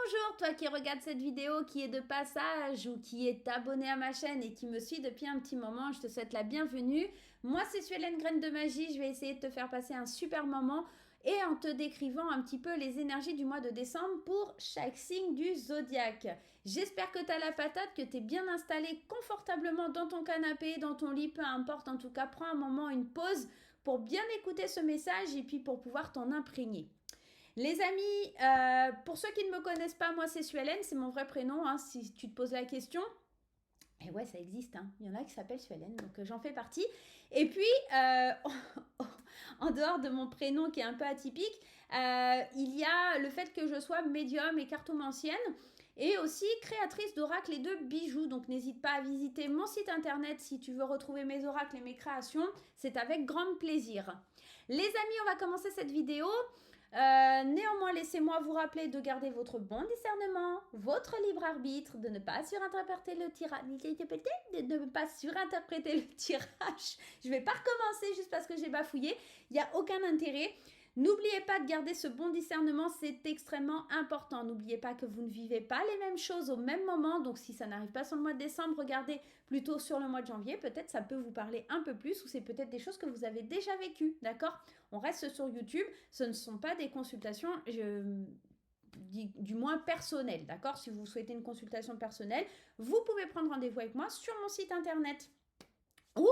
Bonjour, toi qui regardes cette vidéo, qui est de passage ou qui est abonné à ma chaîne et qui me suit depuis un petit moment, je te souhaite la bienvenue. Moi, c'est Suelen Graine de Magie, je vais essayer de te faire passer un super moment et en te décrivant un petit peu les énergies du mois de décembre pour chaque signe du zodiaque. J'espère que tu as la patate, que tu es bien installé confortablement dans ton canapé, dans ton lit, peu importe, en tout cas, prends un moment, une pause pour bien écouter ce message et puis pour pouvoir t'en imprégner. Les amis, pour ceux qui ne me connaissent pas, moi c'est Suelen, c'est mon vrai prénom, hein, si tu te poses la question. Et ouais, ça existe, hein. Il y en a qui s'appellent Suelen, donc j'en fais partie. Et puis, en dehors de mon prénom qui est un peu atypique, il y a le fait que je sois médium et cartomancienne et aussi créatrice d'oracles et de bijoux. Donc n'hésite pas à visiter mon site internet si tu veux retrouver mes oracles et mes créations. C'est avec grand plaisir. Les amis, on va commencer cette vidéo. Néanmoins, laissez-moi vous rappeler de garder votre bon discernement, votre libre arbitre, de ne pas surinterpréter le tirage. Je ne vais pas recommencer juste parce que j'ai bafouillé. Il n'y a aucun intérêt. N'oubliez pas de garder ce bon discernement, c'est extrêmement important. N'oubliez pas que vous ne vivez pas les mêmes choses au même moment. Donc si ça n'arrive pas sur le mois de décembre, regardez plutôt sur le mois de janvier. Peut-être ça peut vous parler un peu plus ou c'est peut-être des choses que vous avez déjà vécues, d'accord ? On reste sur YouTube, ce ne sont pas des consultations, du moins personnelles, d'accord ? Si vous souhaitez une consultation personnelle, vous pouvez prendre rendez-vous avec moi sur mon site internet ou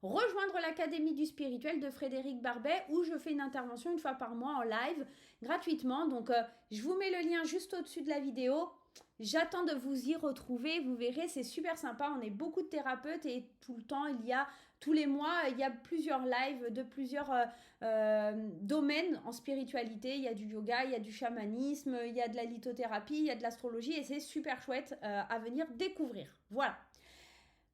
rejoindre l'Académie du Spirituel de Frédéric Barbet où je fais une intervention une fois par mois en live gratuitement. Donc, je vous mets le lien juste au-dessus de la vidéo. J'attends de vous y retrouver. Vous verrez, c'est super sympa. On est beaucoup de thérapeutes et tout le temps, tous les mois, il y a plusieurs lives de plusieurs domaines en spiritualité. Il y a du yoga, il y a du chamanisme, il y a de la lithothérapie, il y a de l'astrologie et c'est super chouette à venir découvrir. Voilà.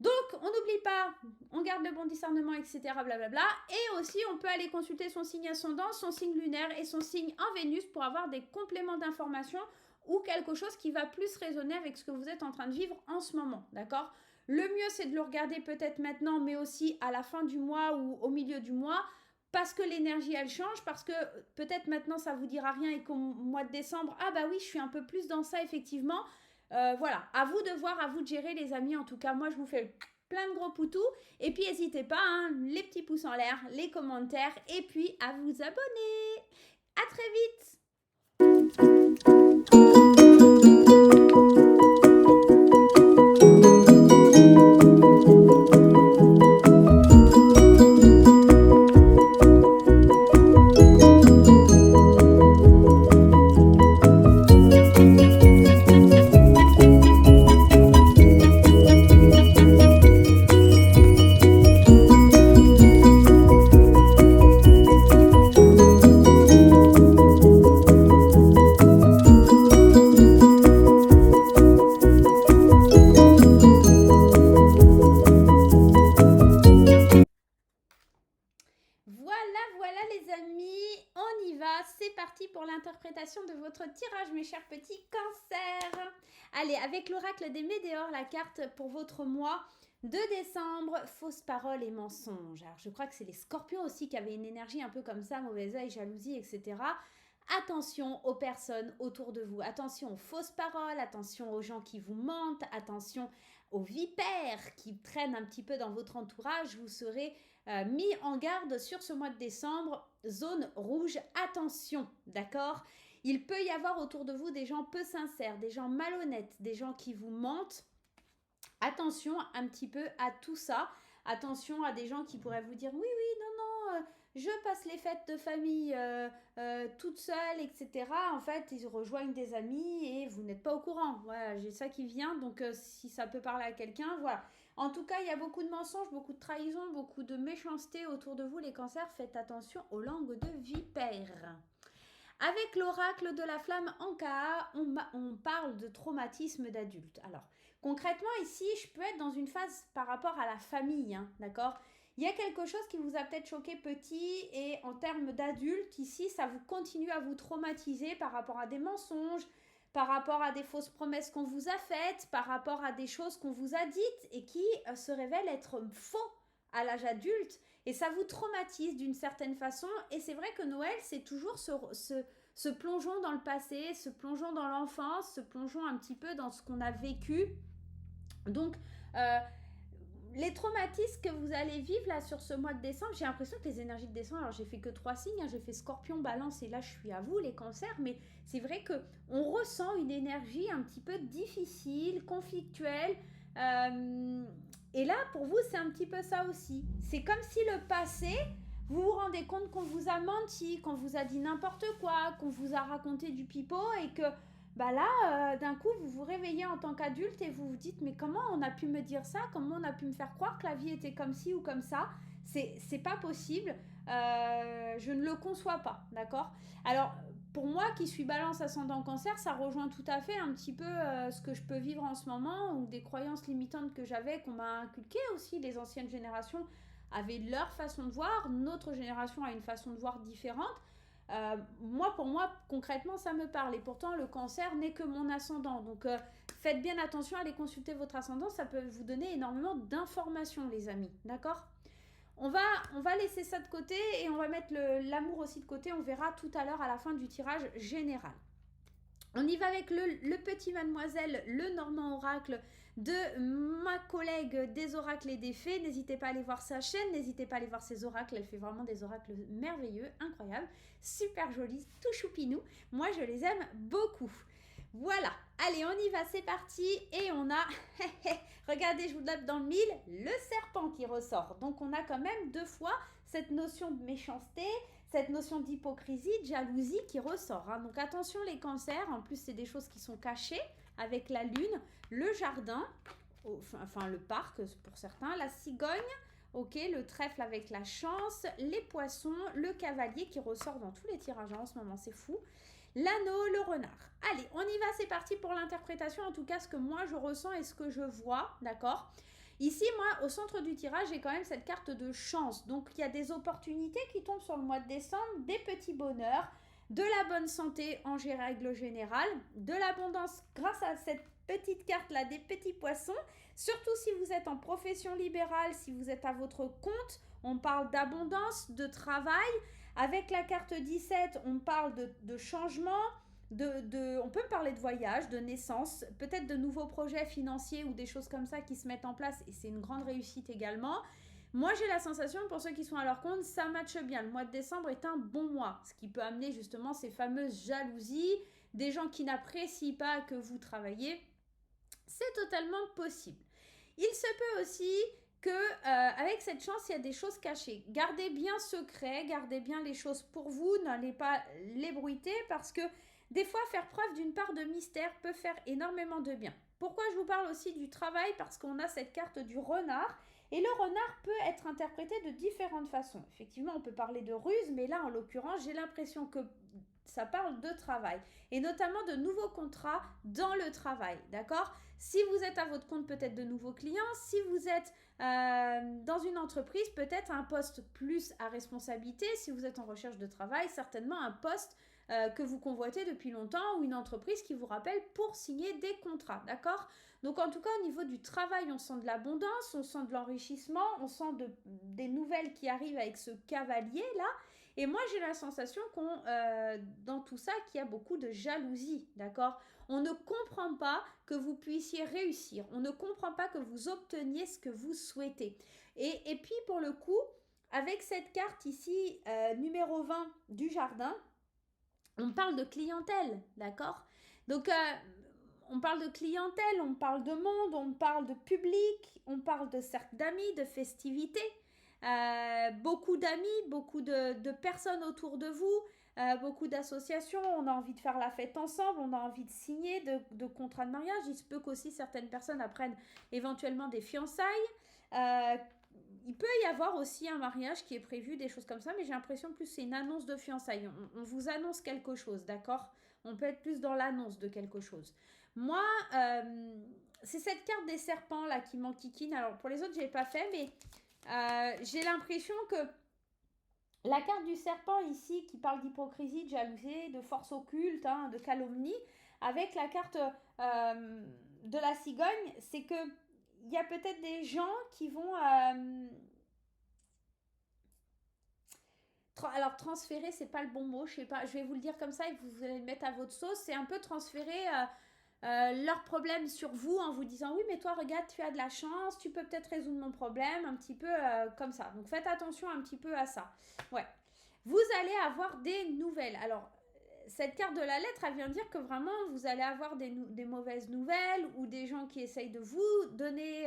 Donc, on n'oublie pas, on garde le bon discernement, etc. Blablabla. Et aussi, on peut aller consulter son signe ascendant, son signe lunaire et son signe en Vénus pour avoir des compléments d'informations ou quelque chose qui va plus résonner avec ce que vous êtes en train de vivre en ce moment, d'accord ? Le mieux, c'est de le regarder peut-être maintenant, mais aussi à la fin du mois ou au milieu du mois, parce que l'énergie, elle change, parce que peut-être maintenant, ça vous dira rien et qu'au mois de décembre, ah bah oui, je suis un peu plus dans ça, effectivement. Voilà, à vous de voir, à vous de gérer les amis. En tout cas, moi je vous fais plein de gros poutous. Et puis n'hésitez pas, hein, les petits pouces en l'air, les commentaires et puis à vous abonner. À très vite. Voilà les amis, on y va, c'est parti pour l'interprétation de votre tirage mes chers petits cancers. Allez, avec l'oracle des météores, la carte pour votre mois de décembre, fausses paroles et mensonges. Alors je crois que c'est les scorpions aussi qui avaient une énergie un peu comme ça, mauvais œil, jalousie, etc. Attention aux personnes autour de vous, attention aux fausses paroles, attention aux gens qui vous mentent, attention aux vipères qui traînent un petit peu dans votre entourage, vous serez mis en garde sur ce mois de décembre, zone rouge, attention, d'accord ? Il peut y avoir autour de vous des gens peu sincères, des gens malhonnêtes, des gens qui vous mentent. Attention un petit peu à tout ça, attention à des gens qui pourraient vous dire oui, non, je passe les fêtes de famille toute seule, etc. En fait, ils rejoignent des amis et vous n'êtes pas au courant. Voilà, j'ai ça qui vient, donc si ça peut parler à quelqu'un, voilà. En tout cas, il y a beaucoup de mensonges, beaucoup de trahisons, beaucoup de méchanceté autour de vous, les cancers. Faites attention aux langues de vipère. Avec l'oracle de la flamme Ankaa, on parle de traumatisme d'adulte. Alors, concrètement, ici, je peux être dans une phase par rapport à la famille, hein, d'accord ? Il y a quelque chose qui vous a peut-être choqué petit et en termes d'adulte, ici, ça vous continue à vous traumatiser par rapport à des mensonges, par rapport à des fausses promesses qu'on vous a faites, par rapport à des choses qu'on vous a dites et qui se révèlent être faux à l'âge adulte et ça vous traumatise d'une certaine façon et c'est vrai que Noël c'est toujours ce se plongeons dans le passé, se plongeons dans l'enfance, se plongeons un petit peu dans ce qu'on a vécu. Donc, les traumatismes que vous allez vivre là sur ce mois de décembre, j'ai l'impression que les énergies de décembre, alors j'ai fait que 3 signes, j'ai fait Scorpion, Balance et là je suis à vous les cancers, mais c'est vrai que on ressent une énergie un petit peu difficile, conflictuelle, et là pour vous c'est un petit peu ça aussi. C'est comme si le passé, vous vous rendez compte qu'on vous a menti, qu'on vous a dit n'importe quoi, qu'on vous a raconté du pipeau et que bah là, d'un coup, vous vous réveillez en tant qu'adulte et vous vous dites mais comment on a pu me dire ça? Comment on a pu me faire croire que la vie était comme ci ou comme ça? C'est pas possible. Je ne le conçois pas, d'accord? Alors, pour moi qui suis balance ascendant cancer, ça rejoint tout à fait un petit peu ce que je peux vivre en ce moment ou des croyances limitantes que j'avais, qu'on m'a inculquées aussi. Les anciennes générations avaient leur façon de voir, notre génération a une façon de voir différente. Pour moi, concrètement, ça me parle. Et pourtant, le cancer n'est que mon ascendant. Donc, faites bien attention à aller consulter votre ascendant. Ça peut vous donner énormément d'informations, les amis. D'accord? On va laisser ça de côté et on va mettre l'amour aussi de côté. On verra tout à l'heure à la fin du tirage général. On y va avec le petit mademoiselle, le Normand Oracle de ma collègue des oracles et des fées. N'hésitez pas à aller voir sa chaîne, n'hésitez pas à aller voir ses oracles. Elle fait vraiment des oracles merveilleux, incroyables, super jolis, tout choupinou. Moi, je les aime beaucoup. Voilà, allez, on y va, c'est parti. Et on a, regardez, je vous note dans le mille, le serpent qui ressort. Donc, on a quand même 2 fois cette notion de méchanceté, cette notion d'hypocrisie, de jalousie qui ressort. Hein. Donc, attention les cancers, en plus, c'est des choses qui sont cachées avec la lune, le jardin, enfin le parc pour certains, la cigogne, ok, le trèfle avec la chance, les poissons, le cavalier qui ressort dans tous les tirages en ce moment, c'est fou. L'anneau, le renard. Allez, on y va, c'est parti pour l'interprétation, en tout cas ce que moi je ressens et ce que je vois, d'accord? Ici, moi, au centre du tirage, j'ai quand même cette carte de chance. Donc, il y a des opportunités qui tombent sur le mois de décembre, des petits bonheurs, de la bonne santé en règle générale, de l'abondance grâce à cette petite carte-là, des petits poissons. Surtout si vous êtes en profession libérale, si vous êtes à votre compte, on parle d'abondance, de travail. Avec la carte 17, on parle de changement, on peut parler de voyage, de naissance, peut-être de nouveaux projets financiers ou des choses comme ça qui se mettent en place et c'est une grande réussite également. Moi, j'ai la sensation, pour ceux qui sont à leur compte, ça matche bien. Le mois de décembre est un bon mois, ce qui peut amener justement ces fameuses jalousies, des gens qui n'apprécient pas que vous travaillez. C'est totalement possible. Il se peut aussi que avec cette chance, il y a des choses cachées. Gardez bien secret, gardez bien les choses pour vous, n'allez pas l'ébruiter parce que des fois, faire preuve d'une part de mystère peut faire énormément de bien. Pourquoi je vous parle aussi du travail? Parce qu'on a cette carte du renard. Et le renard peut être interprété de différentes façons. Effectivement, on peut parler de ruse, mais là, en l'occurrence, j'ai l'impression que ça parle de travail. Et notamment de nouveaux contrats dans le travail, d'accord? Si vous êtes à votre compte, peut-être de nouveaux clients. Si vous êtes dans une entreprise, peut-être un poste plus à responsabilité. Si vous êtes en recherche de travail, certainement un poste que vous convoitez depuis longtemps ou une entreprise qui vous rappelle pour signer des contrats, d'accord? Donc en tout cas au niveau du travail, on sent de l'abondance, on sent de l'enrichissement, on sent des nouvelles qui arrivent avec ce cavalier là. Et moi j'ai la sensation dans tout ça qu'il y a beaucoup de jalousie, d'accord? On ne comprend pas que vous puissiez réussir, on ne comprend pas que vous obteniez ce que vous souhaitez. Et puis pour le coup, avec cette carte ici, numéro 20 du jardin, on parle de clientèle, d'accord? Donc, on parle de clientèle, on parle de monde, on parle de public, on parle de cercle d'amis, de festivités. Beaucoup d'amis, beaucoup de personnes autour de vous, beaucoup d'associations. On a envie de faire la fête ensemble, on a envie de signer de contrats de mariage. Il se peut qu'aussi certaines personnes apprennent éventuellement des fiançailles. Il peut y avoir aussi un mariage qui est prévu, des choses comme ça, mais j'ai l'impression plus c'est une annonce de fiançailles. On vous annonce quelque chose, d'accord? On peut être plus dans l'annonce de quelque chose. Moi, c'est cette carte des serpents là qui m'enquiquine. Alors pour les autres, je n'ai pas fait, mais j'ai l'impression que la carte du serpent ici qui parle d'hypocrisie, de jalousie, de force occulte, hein, de calomnie, avec la carte de la cigogne, c'est que il y a peut-être des gens qui vont Alors transférer, c'est pas le bon mot, je sais pas, je vais vous le dire comme ça et vous allez le mettre à votre sauce. C'est un peu transférer leurs problèmes sur vous en vous disant oui mais toi regarde tu as de la chance, tu peux peut-être résoudre mon problème, un petit peu comme ça. Donc faites attention un petit peu à ça. Ouais. Vous allez avoir des nouvelles. Alors cette carte de la lettre, elle vient dire que vraiment vous allez avoir des mauvaises nouvelles ou des gens qui essayent de vous donner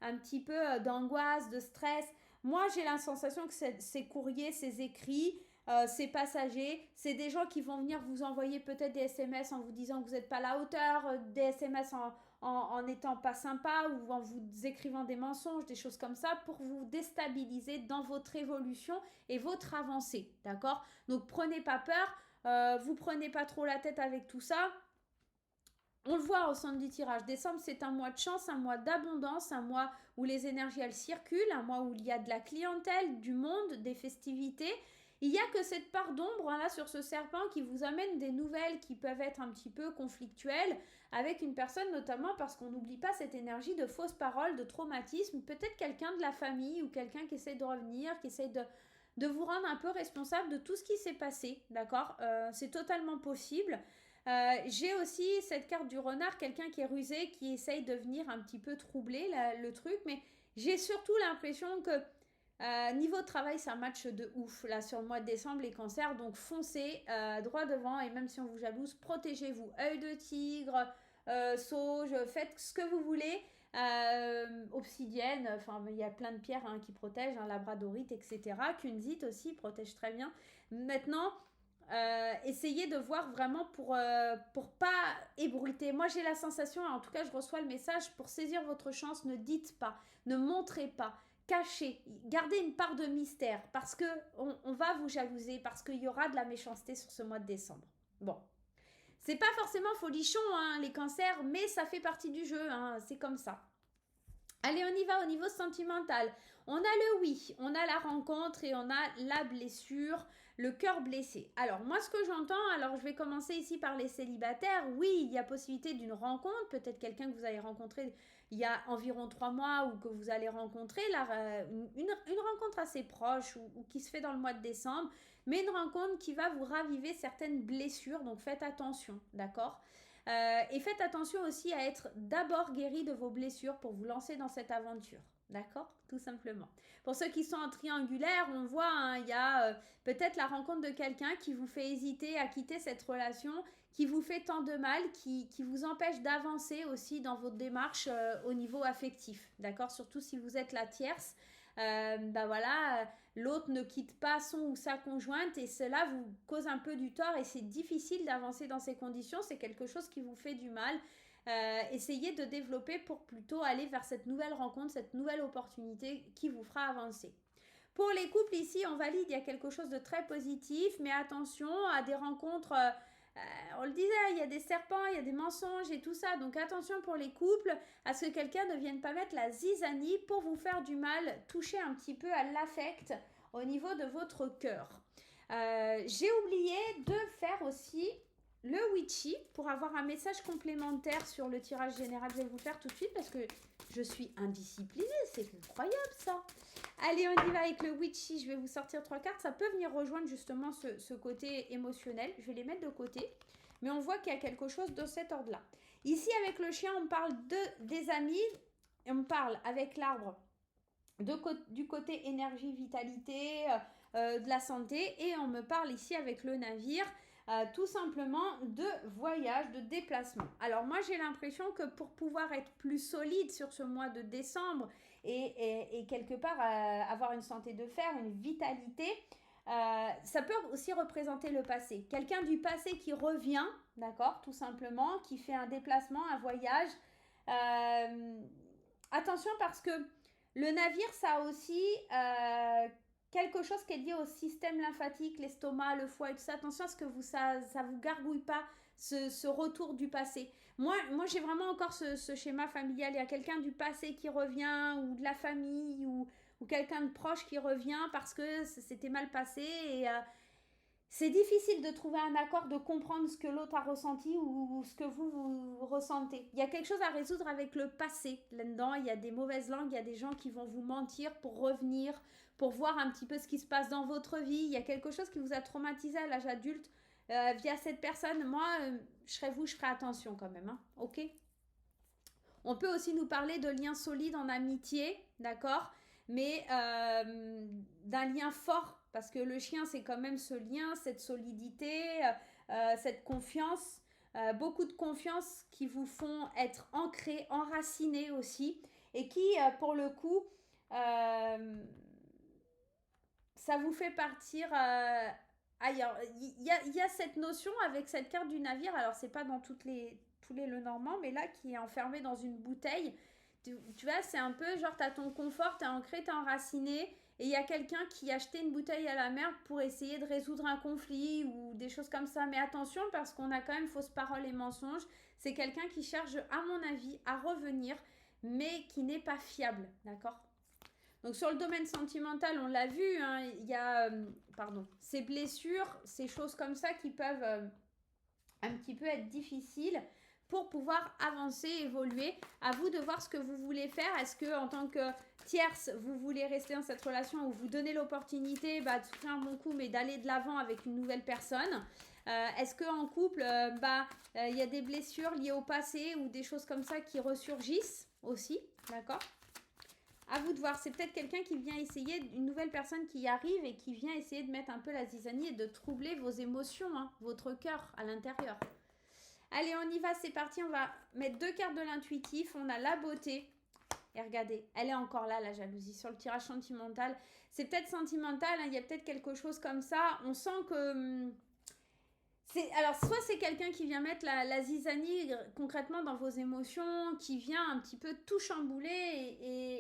un petit peu d'angoisse, de stress. Moi, j'ai la sensation que ces courriers, ces écrits, ces passagers, c'est des gens qui vont venir vous envoyer peut-être des SMS en vous disant que vous n'êtes pas à la hauteur, des SMS en étant pas sympa ou en vous écrivant des mensonges, des choses comme ça pour vous déstabiliser dans votre évolution et votre avancée, d'accord? Donc prenez pas peur, vous prenez pas trop la tête avec tout ça. On le voit au centre du tirage. Décembre, c'est un mois de chance, un mois d'abondance, un mois où les énergies elles circulent, un mois où il y a de la clientèle, du monde, des festivités. Il n'y a que cette part d'ombre là sur ce serpent qui vous amène des nouvelles qui peuvent être un petit peu conflictuelles avec une personne, notamment parce qu'on n'oublie pas cette énergie de fausses paroles, de traumatisme. Peut-être quelqu'un de la famille ou quelqu'un qui essaie de revenir, qui essaie de vous rendre un peu responsable de tout ce qui s'est passé, d'accord? C'est totalement possible. J'ai aussi cette carte du renard, quelqu'un qui est rusé, qui essaye de venir un petit peu troubler le truc, mais j'ai surtout l'impression que niveau de travail, ça match de ouf là sur le mois de décembre, les cancers, donc foncez droit devant et même si on vous jalouse, protégez-vous. Œil de tigre, sauge, faites ce que vous voulez. Obsidienne, enfin il y a plein de pierres hein, qui protègent, hein, labradorite, etc. Kunzite aussi protège très bien. Maintenant, essayez de voir vraiment pour pas ébruiter. Moi j'ai la sensation, en tout cas je reçois le message, pour saisir votre chance, ne dites pas, ne montrez pas, cachez, gardez une part de mystère parce que on va vous jalouser, parce qu'il y aura de la méchanceté sur ce mois de décembre. Bon, c'est pas forcément folichon hein, les cancers, mais ça fait partie du jeu, hein, c'est comme ça. Allez, on y va au niveau sentimental. On a le oui, on a la rencontre et on a la blessure, le cœur blessé. Alors, moi, ce que j'entends, alors je vais commencer ici par les célibataires. Oui, il y a possibilité d'une rencontre, peut-être quelqu'un que vous avez rencontré il y a environ 3 mois ou que vous allez rencontrer, là, une rencontre assez proche ou qui se fait dans le mois de décembre, mais une rencontre qui va vous raviver certaines blessures, donc faites attention, d'accord? Et faites attention aussi à être d'abord guéri de vos blessures pour vous lancer dans cette aventure. D'accord? Tout simplement. Pour ceux qui sont en triangulaire, on voit, hein, il y a peut-être la rencontre de quelqu'un qui vous fait hésiter à quitter cette relation, qui vous fait tant de mal, qui vous empêche d'avancer aussi dans votre démarche au niveau affectif. D'accord? Surtout si vous êtes la tierce. Ben voilà, l'autre ne quitte pas son ou sa conjointe et cela vous cause un peu du tort et c'est difficile d'avancer dans ces conditions, c'est quelque chose qui vous fait du mal. Essayez de développer pour plutôt aller vers cette nouvelle rencontre, cette nouvelle opportunité qui vous fera avancer. Pour les couples ici, on valide, il y a quelque chose de très positif, mais attention à des rencontres, on le disait, il y a des serpents, il y a des mensonges et tout ça, donc attention pour les couples, à ce que quelqu'un ne vienne pas mettre la zizanie pour vous faire du mal, toucher un petit peu à l'affect au niveau de votre cœur. J'ai oublié de faire aussi le witchy pour avoir un message complémentaire sur le tirage général. Je vais vous le faire tout de suite parce que je suis indisciplinée, c'est incroyable ça. Allez, on y va avec le witchy. Je vais vous sortir 3 cartes. Ça peut venir rejoindre justement ce côté émotionnel. Je vais les mettre de côté. Mais on voit qu'il y a quelque chose de cet ordre-là. Ici, avec le chien, on parle des amis. Et on parle avec l'arbre du côté énergie, vitalité, de la santé. Et on me parle ici avec le navire. Tout simplement de voyage, de déplacement. Alors moi j'ai l'impression que pour pouvoir être plus solide sur ce mois de décembre et quelque part avoir une santé de fer, une vitalité, ça peut aussi représenter le passé. Quelqu'un du passé qui revient, d'accord, tout simplement, qui fait un déplacement, un voyage. Attention parce que le navire, ça a aussi quelque chose qui est lié au système lymphatique, l'estomac, le foie et tout ça. Attention à ce que ça vous gargouille pas ce retour du passé. Moi j'ai vraiment encore ce schéma familial. Il y a quelqu'un du passé qui revient ou de la famille ou quelqu'un de proche qui revient parce que c'était mal passé et c'est difficile de trouver un accord, de comprendre ce que l'autre a ressenti ou ce que vous ressentez. Il y a quelque chose à résoudre avec le passé. Là-dedans, il y a des mauvaises langues, il y a des gens qui vont vous mentir pour revenir, pour voir un petit peu ce qui se passe dans votre vie. Il y a quelque chose qui vous a traumatisé à l'âge adulte via cette personne. Moi, je serais vous, je ferais attention quand même. Hein, ok. On peut aussi nous parler de liens solides en amitié, d'accord? Mais d'un lien fort, parce que le chien, c'est quand même ce lien, cette solidité, cette confiance, beaucoup de confiance qui vous font être ancrés, enracinés aussi, et qui, pour le coup, ça vous fait partir ailleurs. Il y a cette notion avec cette carte du navire, alors c'est pas dans tous les Lenormand, mais là qui est enfermé dans une bouteille. Tu vois, c'est un peu genre t'as ton confort, t'es ancré, t'es enraciné, et il y a quelqu'un qui a acheté une bouteille à la mer pour essayer de résoudre un conflit ou des choses comme ça. Mais attention parce qu'on a quand même fausses paroles et mensonges. C'est quelqu'un qui cherche, à mon avis, à revenir, mais qui n'est pas fiable, d'accord? Donc sur le domaine sentimental, on l'a vu, hein, il y a ces blessures, ces choses comme ça qui peuvent un petit peu être difficiles pour pouvoir avancer, évoluer. À vous de voir ce que vous voulez faire. Est-ce que en tant que tierce, vous voulez rester dans cette relation ou vous donnez l'opportunité de faire un bon coup, mais d'aller de l'avant avec une nouvelle personne? Est-ce qu'en couple, il y a des blessures liées au passé ou des choses comme ça qui ressurgissent aussi, d'accord? À vous de voir, c'est peut-être quelqu'un qui vient essayer, une nouvelle personne qui arrive et qui vient essayer de mettre un peu la zizanie et de troubler vos émotions, hein, votre cœur à l'intérieur. Allez, on y va, c'est parti, on va mettre 2 cartes de l'intuitif, on a la beauté. Et regardez, elle est encore là, la jalousie, sur le tirage sentimental. C'est peut-être sentimental, hein, il y a peut-être quelque chose comme ça. On sent que... alors, soit c'est quelqu'un qui vient mettre la zizanie concrètement dans vos émotions, qui vient un petit peu tout chambouler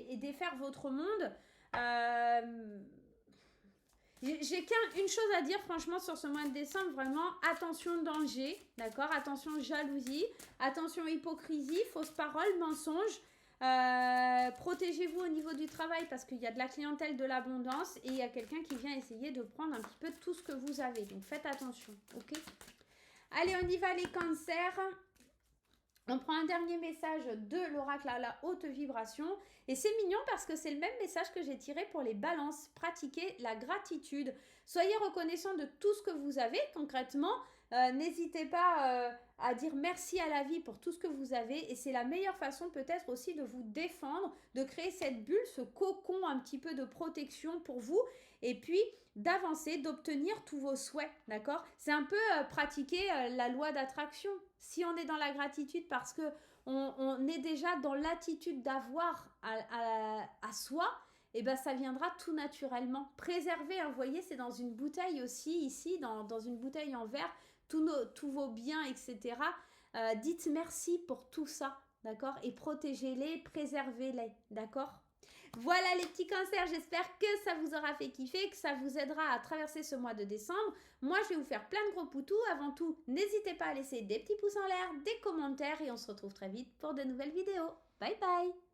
et défaire votre monde. J'ai qu'une chose à dire franchement sur ce mois de décembre, vraiment attention danger, d'accord? Attention jalousie, attention hypocrisie, fausses paroles, mensonges. Protégez-vous au niveau du travail parce qu'il y a de la clientèle, de l'abondance et il y a quelqu'un qui vient essayer de prendre un petit peu tout ce que vous avez. Donc faites attention, ok? Allez, on y va les cancers. On prend un dernier message de l'oracle à la haute vibration. Et c'est mignon parce que c'est le même message que j'ai tiré pour les balances. Pratiquez la gratitude. Soyez reconnaissant de tout ce que vous avez concrètement. N'hésitez pas à dire merci à la vie pour tout ce que vous avez. Et c'est la meilleure façon peut-être aussi de vous défendre, de créer cette bulle, ce cocon un petit peu de protection pour vous. Et puis d'avancer, d'obtenir tous vos souhaits, d'accord? C'est un peu pratiquer la loi d'attraction. Si on est dans la gratitude parce que on est déjà dans l'attitude d'avoir à soi, et ben ça viendra tout naturellement. Préserver, hein, vous voyez, c'est dans une bouteille aussi, ici, dans une bouteille en verre, tous vos biens, etc. Dites merci pour tout ça, d'accord? Et protégez-les, préservez-les, d'accord? Voilà les petits cancers, j'espère que ça vous aura fait kiffer, que ça vous aidera à traverser ce mois de décembre. Moi, je vais vous faire plein de gros poutous. Avant tout, n'hésitez pas à laisser des petits pouces en l'air, des commentaires et on se retrouve très vite pour de nouvelles vidéos. Bye bye!